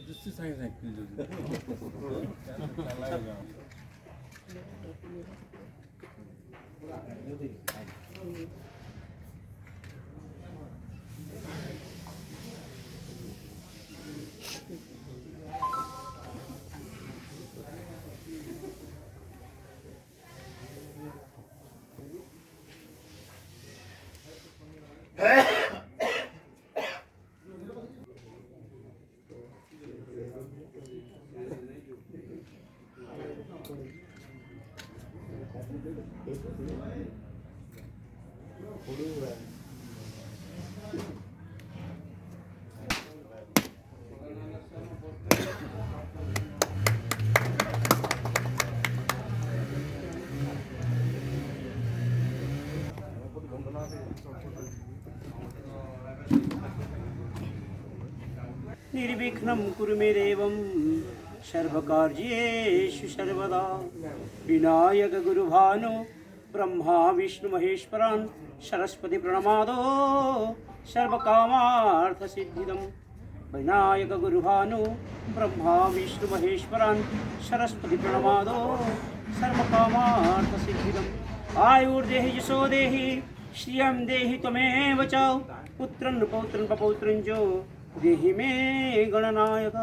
दुसरी सांगितलं निर्विघ्नं कुरु मे देवं सर्वकार्येषु सर्वदा विनायक गुरुभानु ब्रह्मा विष्णु महेश्वरान् सरस्वती प्रणमादो सर्वकामार्थसिद्धिदं विनायक गुरुभानु ब्रह्मा विष्णु महेश्वरान् सरस्वती प्रणमादो सर्वकामार्थसिद्धिदम् आयुर्देहि यशो देहि श्रियं देहि त्वमेव च पुत्रं पौत्रं पपौत्रं च देहि मे गणनायक